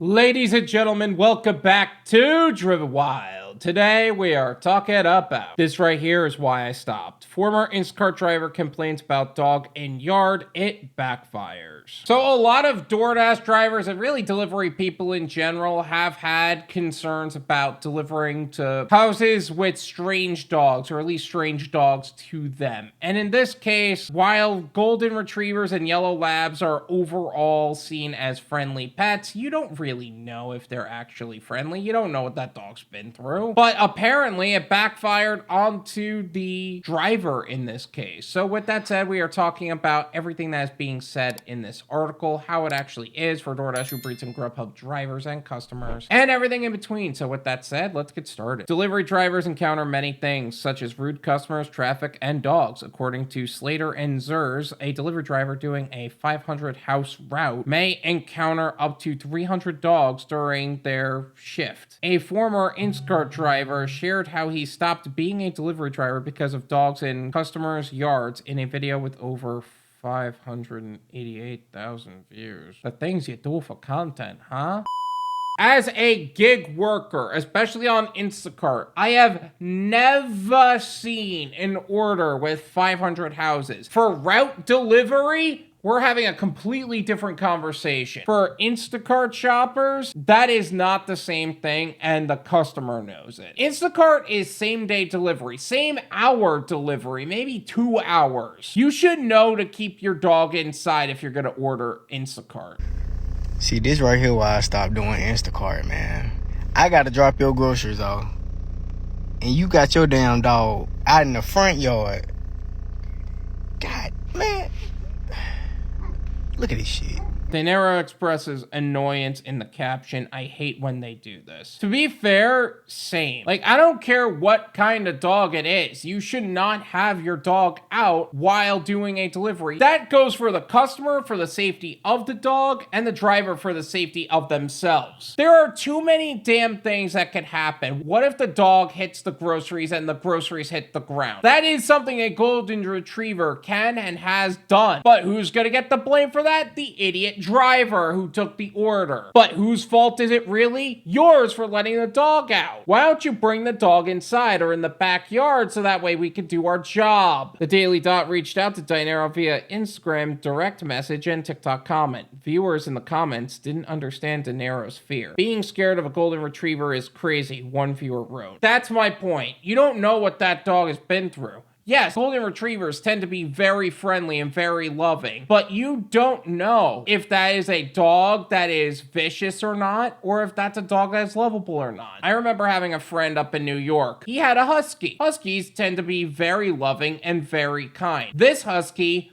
Ladies and gentlemen, welcome back to Driven Wyld. Today we are talking about this right here is why I stopped. Former Instacart driver complains about dog in yard. It backfires. So a lot of Doordash drivers and really delivery people in general have had concerns about delivering to houses with strange dogs, or at least strange dogs to them. And in this case, while golden retrievers and yellow labs are overall seen as friendly pets, you don't really know if they're actually friendly. You don't know what that dog's been through. But apparently it backfired onto the driver in this case. So with that said, we are talking about everything that is being said in this article, how it actually is for Doordash, UberEats, and Grubhub drivers and customers, and everything in between. So with that said, let's get started. Delivery drivers encounter many things, such as rude customers, traffic, and dogs. According to Slater and Zers, a delivery driver doing a 500 house route may encounter up to 300 dogs during their shift. A former Instacart driver shared how he stopped being a delivery driver because of dogs in customers' yards in a video with over 588,000 views. The things you do for content, huh? As a gig worker, especially on Instacart, I have never seen an order with 500 houses. For route delivery, we're having a completely different conversation. For Instacart shoppers, that is not the same thing, and the customer knows it. Instacart is same-day delivery, same hour delivery, maybe 2 hours. You should know to keep your dog inside if you're gonna order Instacart. See, this right here why I stopped doing Instacart, man. I gotta drop your groceries off, and you got your damn dog out in the front yard. God, man. Look at this shit. Dinero expresses annoyance in the caption. I hate when they do this. To be fair, same. Like, I don't care what kind of dog it is. You should not have your dog out while doing a delivery. That goes for the customer, for the safety of the dog, and the driver for the safety of themselves. There are too many damn things that could happen. What if the dog hits the groceries and the groceries hit the ground? That is something a golden retriever can and has done. But who's gonna get the blame for that? The idiot driver who took the order. But whose fault is it really? Yours for letting the dog out. Why don't you bring the dog inside or in the backyard so that way we can do our job? The Daily Dot reached out to Dinero via Instagram direct message and TikTok comment. Viewers in the comments didn't understand Dinero's fear. Being scared of a golden retriever is crazy, one viewer wrote. That's my point. You don't know what that dog has been through. Yes, golden retrievers tend to be very friendly and very loving, but you don't know if that is a dog that is vicious or not, or if that's a dog that is lovable or not. I remember having a friend up in New York. He had a husky. Huskies tend to be very loving and very kind. This husky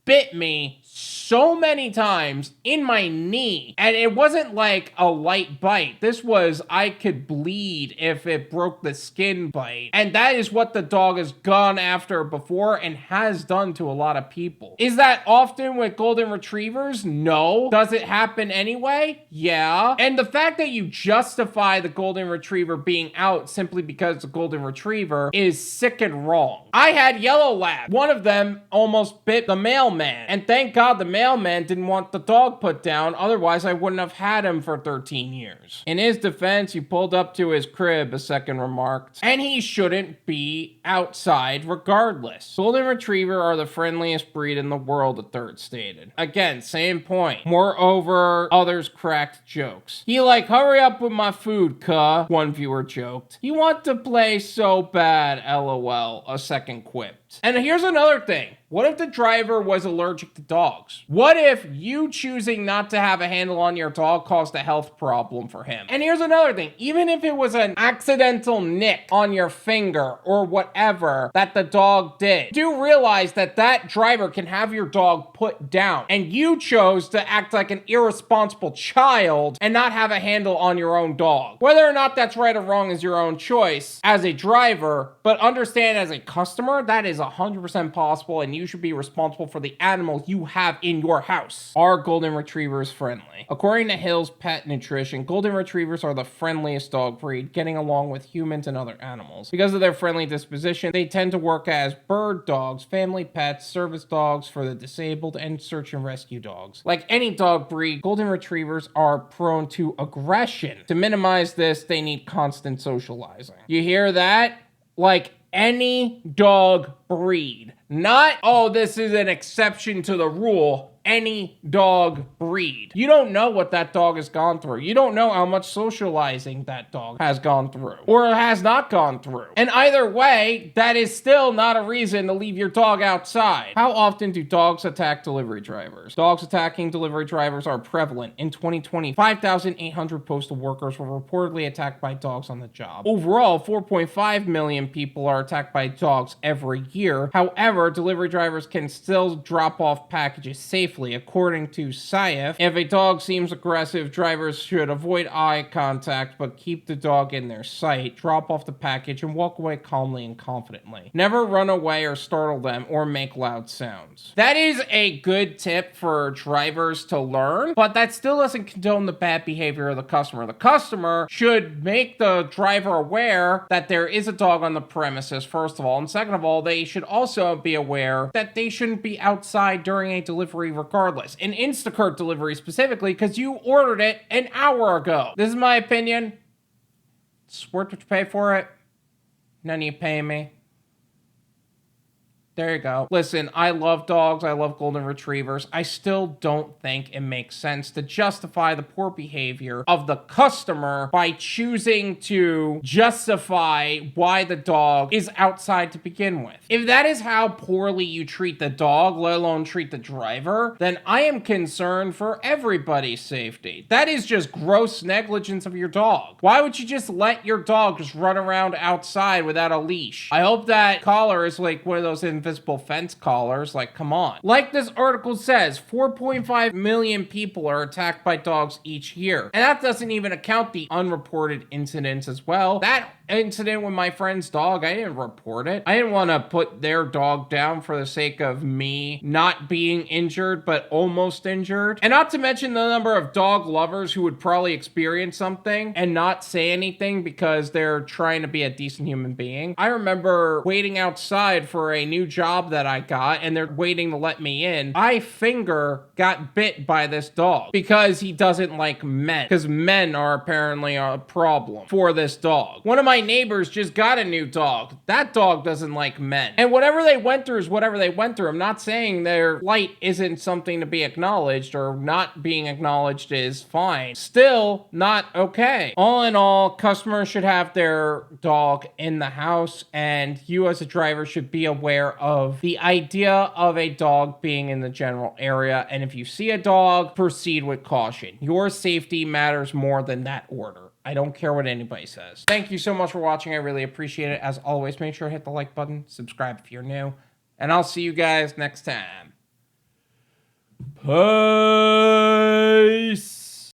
bit me so many times in my knee, and it wasn't like a light bite. This was, I could bleed if it broke the skin bite, and that is what the dog has gone after before and has done to a lot of people. Is that often with golden retrievers? No. Does it happen anyway? Yeah. And the fact that you justify the golden retriever being out simply because it's a golden retriever is sick and wrong. I had yellow lab. One of them almost bit the mailman, and thank God the mailman didn't want the dog put down, otherwise I wouldn't have had him for 13 years. In his defense, you pulled up to his crib, a second remarked, and he shouldn't be outside regardless. Golden Retriever are the friendliest breed in the world, a third stated. Again, same point. Moreover, others cracked jokes. He like, hurry up with my food, cuh, one viewer joked. You want to play so bad, lol, a second quipped. And here's another thing. What if the driver was allergic to dogs? What if you choosing not to have a handle on your dog caused a health problem for him? And here's another thing. Even if it was an accidental nick on your finger or whatever that the dog did, do realize that that driver can have your dog put down. And you chose to act like an irresponsible child and not have a handle on your own dog. Whether or not that's right or wrong is your own choice as a driver, but understand as a customer, that is is 100% possible, and you should be responsible for the animals you have in your house. Are golden retrievers friendly? According to Hill's Pet Nutrition, golden retrievers are the friendliest dog breed, getting along with humans and other animals. Because of their friendly disposition, they tend to work as bird dogs, family pets, service dogs for the disabled, and search and rescue dogs. Like any dog breed, golden retrievers are prone to aggression. To minimize this, they need constant socializing. You hear that? Like any dog breed. Not, oh, this is an exception to the rule. Any dog breed. You don't know what that dog has gone through. You don't know how much socializing that dog has gone through or has not gone through. And either way, that is still not a reason to leave your dog outside. How often do dogs attack delivery drivers? Dogs attacking delivery drivers are prevalent. In 2020, 5,800 postal workers were reportedly attacked by dogs on the job. Overall, 4.5 million people are attacked by dogs every year. However, delivery drivers can still drop off packages safely. According to Saif, if a dog seems aggressive, drivers should avoid eye contact but keep the dog in their sight, drop off the package, and walk away calmly and confidently. Never run away or startle them or make loud sounds. That is a good tip for drivers to learn, but that still doesn't condone the bad behavior of the customer. The customer should make the driver aware that there is a dog on the premises, first of all, and second of all, they should also be aware that they shouldn't be outside during a delivery regardless. An Instacart delivery specifically, because you ordered it an hour ago. This is my opinion. It's worth what you pay for it. None of you paying me. There you go. Listen, I love dogs. I love golden retrievers. I still don't think it makes sense to justify the poor behavior of the customer by choosing to justify why the dog is outside to begin with. If that is how poorly you treat the dog, let alone treat the driver, then I am concerned for everybody's safety. That is just gross negligence of your dog. Why would you just let your dog just run around outside without a leash? I hope that collar is like one of those invisible fence collars. Like, come on. Like this article says, 4.5 million people are attacked by dogs each year. And that doesn't even account the unreported incidents as well. That incident with my friend's dog, I didn't report it. I didn't want to put their dog down for the sake of me not being injured, but almost injured. And not to mention the number of dog lovers who would probably experience something and not say anything because they're trying to be a decent human being. I remember waiting outside for a new job that I got, and they're waiting to let me in. My finger got bit by this dog because he doesn't like men, because men are apparently a problem for this dog. One of my neighbors just got a new dog. That dog doesn't like men. And whatever they went through is whatever they went through. I'm not saying their plight isn't something to be acknowledged, or not being acknowledged is fine. Still not okay. All in all, customers should have their dog in the house, and you as a driver should be aware of the idea of a dog being in the general area. And if you see a dog, proceed with caution. Your safety matters more than that order. I don't care what anybody says. Thank you so much for watching. I really appreciate it. As always, make sure to hit the like button, subscribe if you're new, and I'll see you guys next time. Peace.